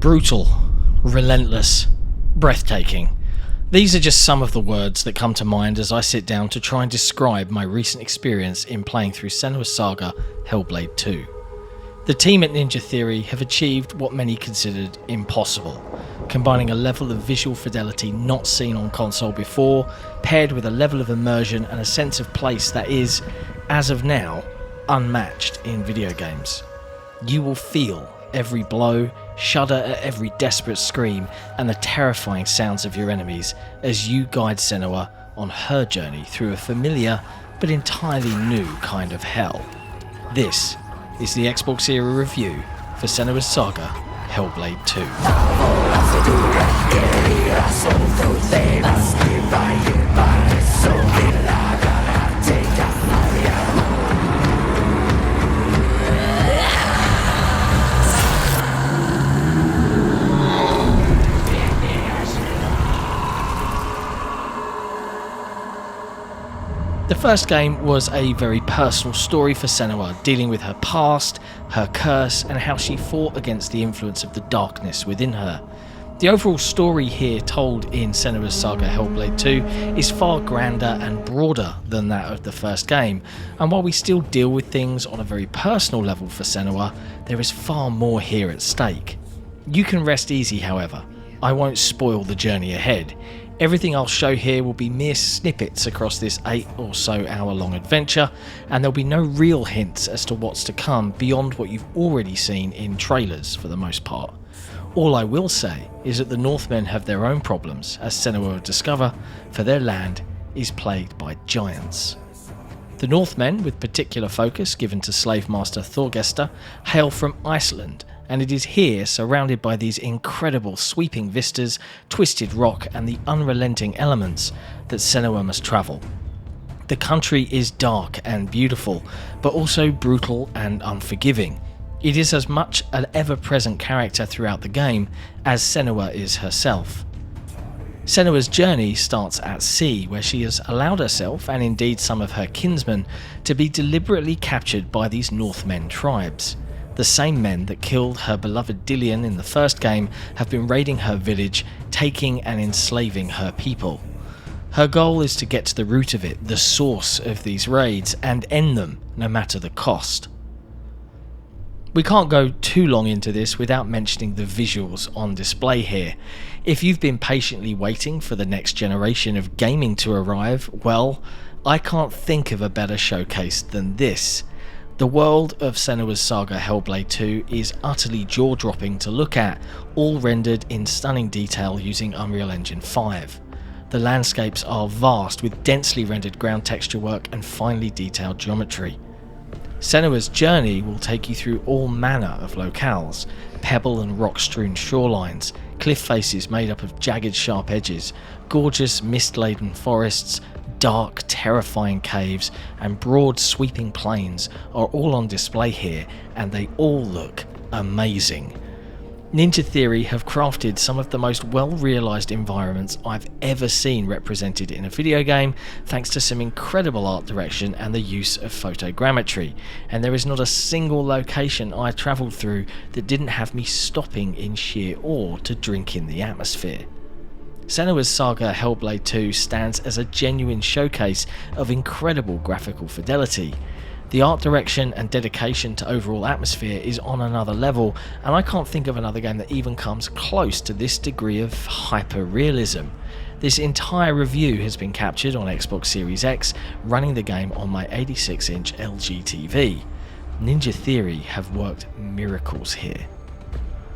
Brutal, relentless, breathtaking. These are just some of the words that come to mind as I sit down to try and describe my recent experience in playing through Senua's Saga Hellblade 2. The team at Ninja Theory have achieved what many considered impossible, combining a level of visual fidelity not seen on console before, paired with a level of immersion and a sense of place that is, as of now, unmatched in video games. You will feel every blow, shudder at every desperate scream, and the terrifying sounds of your enemies as you guide Senua on her journey through a familiar but entirely new kind of hell. This is the XboxEra review for Senua's Saga Hellblade 2. The first game was a very personal story for Senua, dealing with her past, her curse, and how she fought against the influence of the darkness within her. The overall story here told in Senua's Saga Hellblade 2 is far grander and broader than that of the first game, and while we still deal with things on a very personal level for Senua, there is far more here at stake. You can rest easy, however. I won't spoil the journey ahead. Everything I'll show here will be mere snippets across this 8 or so hour long adventure, and there'll be no real hints as to what's to come beyond what you've already seen in trailers for the most part. All I will say is that the Northmen have their own problems, as Senua will discover, for their land is plagued by giants. The Northmen, with particular focus given to slave master Thorgesta, hail from Iceland, and it is here, surrounded by these incredible sweeping vistas, twisted rock and the unrelenting elements, that Senua must travel. The country is dark and beautiful, but also brutal and unforgiving. It is as much an ever-present character throughout the game as Senua is herself. Senua's journey starts at sea, where she has allowed herself, and indeed some of her kinsmen, to be deliberately captured by these Northmen tribes. The same men that killed her beloved Dayone in the first game have been raiding her village, taking and enslaving her people. Her goal is to get to the root of it, the source of these raids, and end them, no matter the cost. We can't go too long into this without mentioning the visuals on display here. If you've been patiently waiting for the next generation of gaming to arrive, well, I can't think of a better showcase than this. The world of Senua's Saga Hellblade 2 is utterly jaw-dropping to look at, all rendered in stunning detail using Unreal Engine 5. The landscapes are vast, with densely rendered ground texture work and finely detailed geometry. Senua's journey will take you through all manner of locales: pebble and rock-strewn shorelines, cliff faces made up of jagged sharp edges, gorgeous mist-laden forests, dark, terrifying caves, and broad sweeping plains are all on display here, and they all look amazing. Ninja Theory have crafted some of the most well-realised environments I've ever seen represented in a video game, thanks to some incredible art direction and the use of photogrammetry, and there is not a single location I travelled through that didn't have me stopping in sheer awe to drink in the atmosphere. Senua's Saga Hellblade 2 stands as a genuine showcase of incredible graphical fidelity. The art direction and dedication to overall atmosphere is on another level, and I can't think of another game that even comes close to this degree of hyper-realism. This entire review has been captured on Xbox Series X, running the game on my 86-inch LG TV. Ninja Theory have worked miracles here.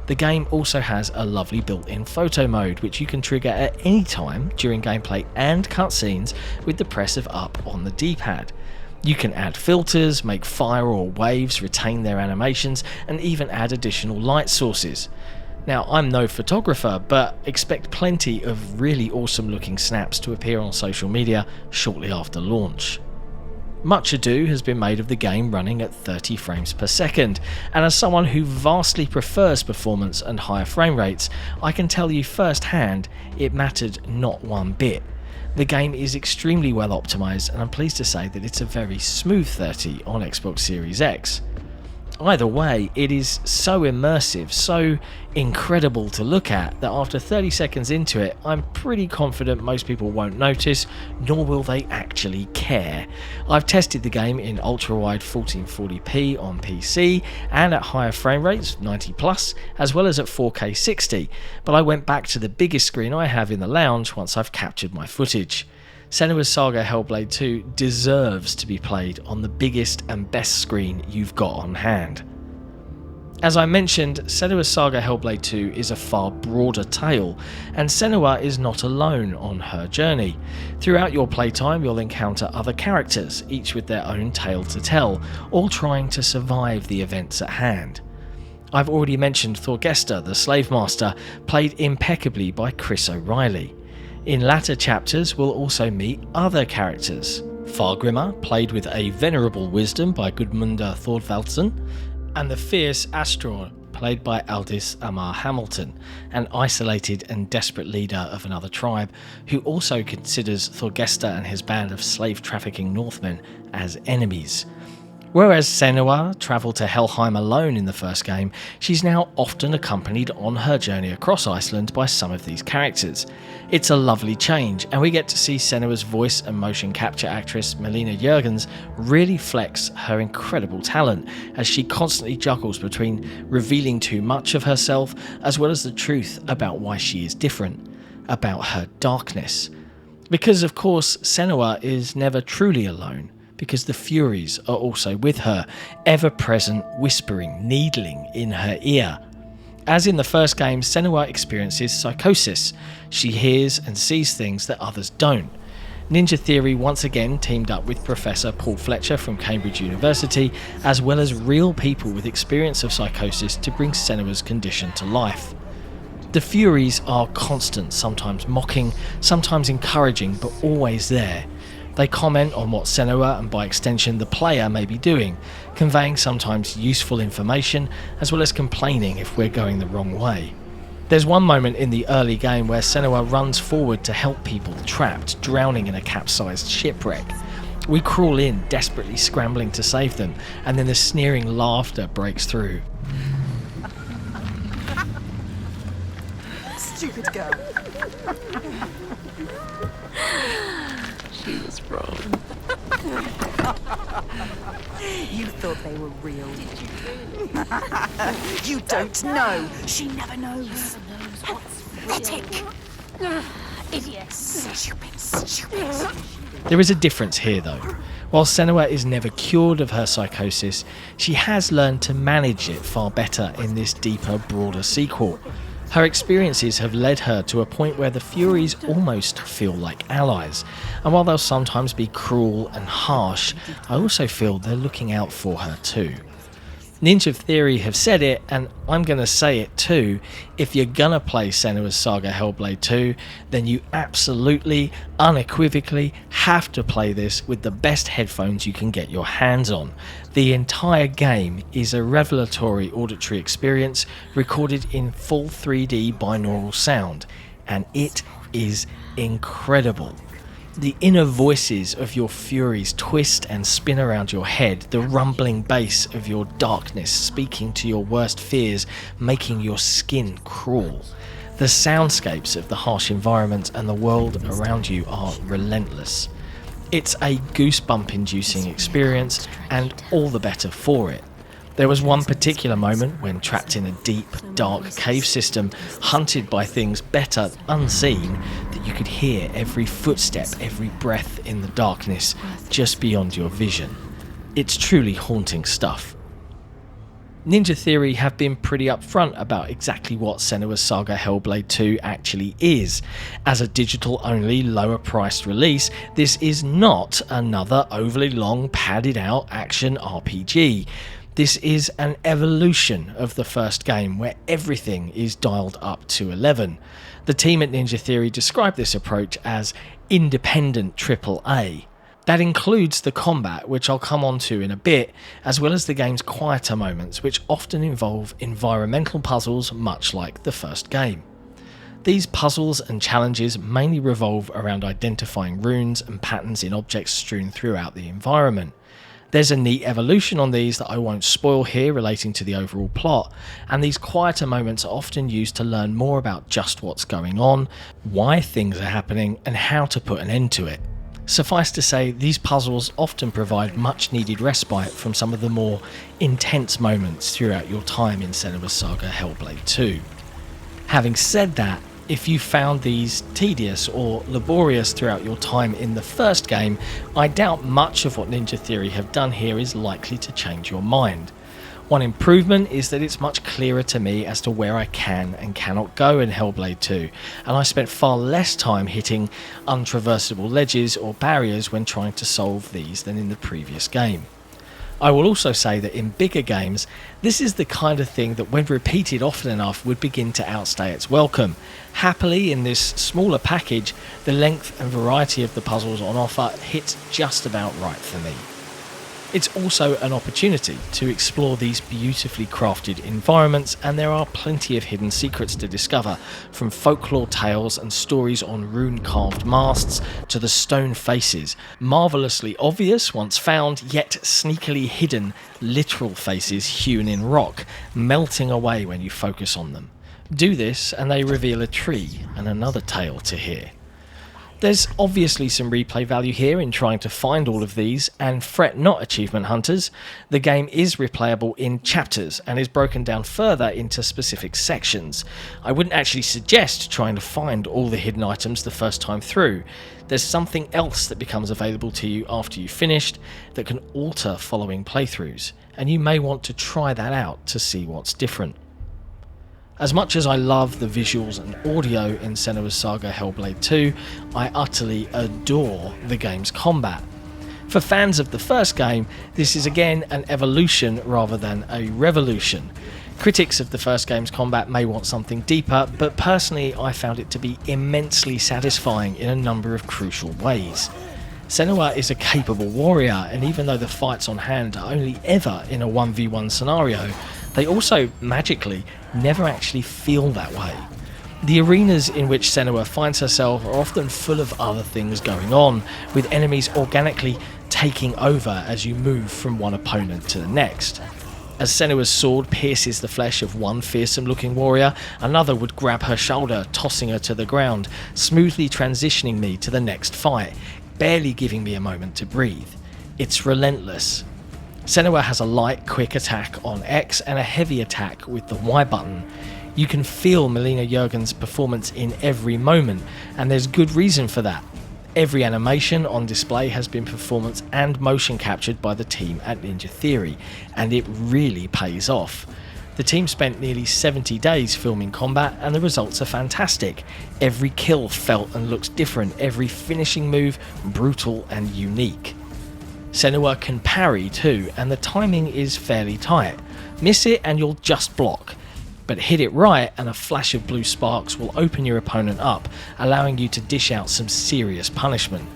The game also has a lovely built-in photo mode, which you can trigger at any time during gameplay and cutscenes with the press of up on the D-pad. You can add filters, make fire or waves retain their animations, and even add additional light sources. Now, I'm no photographer, but expect plenty of really awesome looking snaps to appear on social media shortly after launch. Much ado has been made of the game running at 30 frames per second, and as someone who vastly prefers performance and higher frame rates, I can tell you firsthand it mattered not one bit. The game is extremely well optimised, and I'm pleased to say that it's a very smooth 30 on Xbox Series X. Either way, it is so immersive, so incredible to look at, that after 30 seconds into it, I'm pretty confident most people won't notice, nor will they actually care. I've tested the game in ultra-wide 1440p on PC, and at higher frame rates, 90+, as well as at 4K 60, but I went back to the biggest screen I have in the lounge once I've captured my footage. Senua's Saga Hellblade 2 deserves to be played on the biggest and best screen you've got on hand. As I mentioned, Senua's Saga Hellblade 2 is a far broader tale, and Senua is not alone on her journey. Throughout your playtime, you'll encounter other characters, each with their own tale to tell, all trying to survive the events at hand. I've already mentioned Thorgesta, the slave master, played impeccably by Chris O'Reilly. In latter chapters, we'll also meet other characters. Fargrimr, played with a venerable wisdom by Gudmunda Thorvaldsen, and the fierce Astror, played by Aldis Amar Hamilton, an isolated and desperate leader of another tribe, who also considers Thorgesta and his band of slave-trafficking Northmen as enemies. Whereas Senua travelled to Helheim alone in the first game, she's now often accompanied on her journey across Iceland by some of these characters. It's a lovely change, and we get to see Senua's voice and motion capture actress Melina Jurgens really flex her incredible talent as she constantly juggles between revealing too much of herself as well as the truth about why she is different, about her darkness. Because of course Senua is never truly alone, because the Furies are also with her, ever-present, whispering, needling in her ear. As in the first game, Senua experiences psychosis. She hears and sees things that others don't. Ninja Theory once again teamed up with Professor Paul Fletcher from Cambridge University, as well as real people with experience of psychosis to bring Senua's condition to life. The Furies are constant, sometimes mocking, sometimes encouraging, but always there. They comment on what Senua, and by extension the player, may be doing, conveying sometimes useful information as well as complaining if we're going the wrong way. There's one moment in the early game where Senua runs forward to help people trapped, drowning in a capsized shipwreck. We crawl in, desperately scrambling to save them, and then the sneering laughter breaks through. Stupid girl. She was wrong. You thought they were real. You don't know. She never knows. Pathetic. Idiots. Stupid. There is a difference here though. While Senua is never cured of her psychosis, she has learned to manage it far better in this deeper, broader sequel. Her experiences have led her to a point where the Furies almost feel like allies, and while they'll sometimes be cruel and harsh, I also feel they're looking out for her too. Ninja Theory have said it, and I'm gonna say it too: if you're gonna play Senua's Saga Hellblade 2, then you absolutely, unequivocally have to play this with the best headphones you can get your hands on. The entire game is a revelatory auditory experience recorded in full 3D binaural sound, and it is incredible. The inner voices of your Furies twist and spin around your head, the rumbling bass of your darkness speaking to your worst fears, making your skin crawl. The soundscapes of the harsh environment and the world around you are relentless. It's a goosebump-inducing experience, and all the better for it. There was one particular moment when trapped in a deep, dark cave system, hunted by things better unseen, that you could hear every footstep, every breath in the darkness, just beyond your vision. It's truly haunting stuff. Ninja Theory have been pretty upfront about exactly what Senua's Saga Hellblade 2 actually is. As a digital-only, lower-priced release, this is not another overly long, padded-out action RPG. This is an evolution of the first game where everything is dialed up to 11. The team at Ninja Theory described this approach as independent AAA. That includes the combat, which I'll come on to in a bit, as well as the game's quieter moments, which often involve environmental puzzles much like the first game. These puzzles and challenges mainly revolve around identifying runes and patterns in objects strewn throughout the environment. There's a neat evolution on these that I won't spoil here relating to the overall plot, and these quieter moments are often used to learn more about just what's going on, why things are happening, and how to put an end to it. Suffice to say, these puzzles often provide much needed respite from some of the more intense moments throughout your time in Senua's Saga Hellblade 2. Having said that, if you found these tedious or laborious throughout your time in the first game, I doubt much of what Ninja Theory have done here is likely to change your mind. One improvement is that it's much clearer to me as to where I can and cannot go in Hellblade 2, and I spent far less time hitting untraversable ledges or barriers when trying to solve these than in the previous game. I will also say that in bigger games, this is the kind of thing that when repeated often enough would begin to outstay its welcome. Happily, in this smaller package, the length and variety of the puzzles on offer hits just about right for me. It's also an opportunity to explore these beautifully crafted environments, and there are plenty of hidden secrets to discover, from folklore tales and stories on rune-carved masts to the stone faces, marvellously obvious once found, yet sneakily hidden literal faces hewn in rock, melting away when you focus on them. Do this and they reveal a tree and another tale to hear. There's obviously some replay value here in trying to find all of these, and fret not, achievement hunters, the game is replayable in chapters and is broken down further into specific sections. I wouldn't actually suggest trying to find all the hidden items the first time through. There's something else that becomes available to you after you've finished that can alter following playthroughs, and you may want to try that out to see what's different. As much as I love the visuals and audio in Senua's Saga Hellblade 2, I utterly adore the game's combat. For fans of the first game, this is again an evolution rather than a revolution. Critics of the first game's combat may want something deeper, but personally I found it to be immensely satisfying in a number of crucial ways. Senua is a capable warrior, and even though the fights on hand are only ever in a 1v1 scenario, they also, magically, never actually feel that way. The arenas in which Senua finds herself are often full of other things going on, with enemies organically taking over as you move from one opponent to the next. As Senua's sword pierces the flesh of one fearsome looking warrior, another would grab her shoulder, tossing her to the ground, smoothly transitioning me to the next fight, barely giving me a moment to breathe. It's relentless. Senua has a light, quick attack on X and a heavy attack with the Y button. You can feel Melina Jurgen's performance in every moment, and there's good reason for that. Every animation on display has been performance and motion captured by the team at Ninja Theory, and it really pays off. The team spent nearly 70 days filming combat, and the results are fantastic. Every kill felt and looks different, every finishing move brutal and unique. Senua can parry too, and the timing is fairly tight. Miss it and you'll just block, but hit it right and a flash of blue sparks will open your opponent up, allowing you to dish out some serious punishment.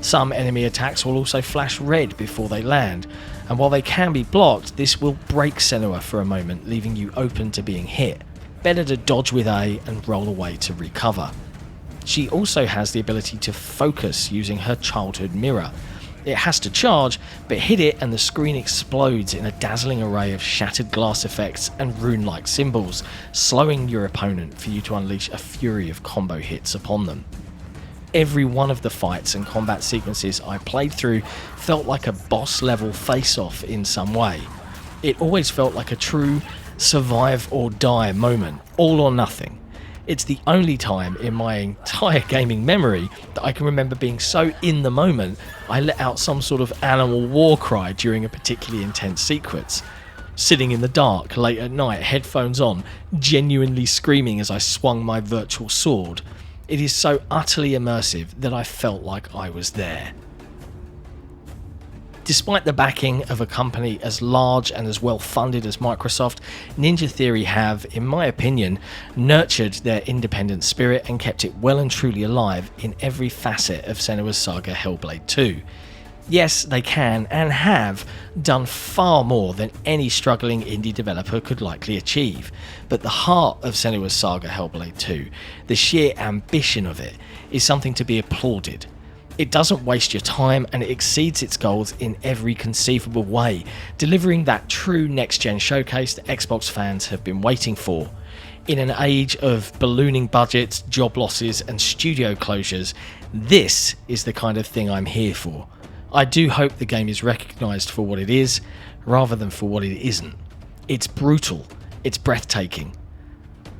Some enemy attacks will also flash red before they land, and while they can be blocked, this will break Senua for a moment, leaving you open to being hit. Better to dodge with A and roll away to recover. She also has the ability to focus using her childhood mirror. It has to charge, but hit it and the screen explodes in a dazzling array of shattered glass effects and rune-like symbols, slowing your opponent for you to unleash a fury of combo hits upon them. Every one of the fights and combat sequences I played through felt like a boss-level face-off in some way. It always felt like a true survive or die moment, all or nothing. It's the only time in my entire gaming memory that I can remember being so in the moment I let out some sort of animal war cry during a particularly intense sequence. Sitting in the dark late at night, headphones on, genuinely screaming as I swung my virtual sword. It is so utterly immersive that I felt like I was there. Despite the backing of a company as large and as well funded as Microsoft, Ninja Theory have, in my opinion, nurtured their independent spirit and kept it well and truly alive in every facet of Senua's Saga Hellblade 2. Yes, they can and have done far more than any struggling indie developer could likely achieve, but the heart of Senua's Saga Hellblade 2, the sheer ambition of it, is something to be applauded. It doesn't waste your time, and it exceeds its goals in every conceivable way, delivering that true next-gen showcase that Xbox fans have been waiting for. In an age of ballooning budgets, job losses and studio closures, this is the kind of thing I'm here for. I do hope the game is recognised for what it is, rather than for what it isn't. It's brutal, it's breathtaking,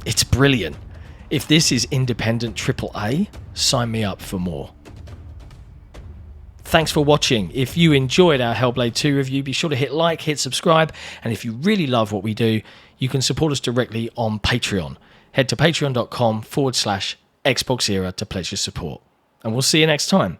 it's brilliant. If this is independent AAA, sign me up for more. Thanks for watching. If you enjoyed our Hellblade 2 review, be sure to hit like, hit subscribe, and if you really love what we do, you can support us directly on Patreon. Head to patreon.com/XboxEra to pledge your support. And we'll see you next time.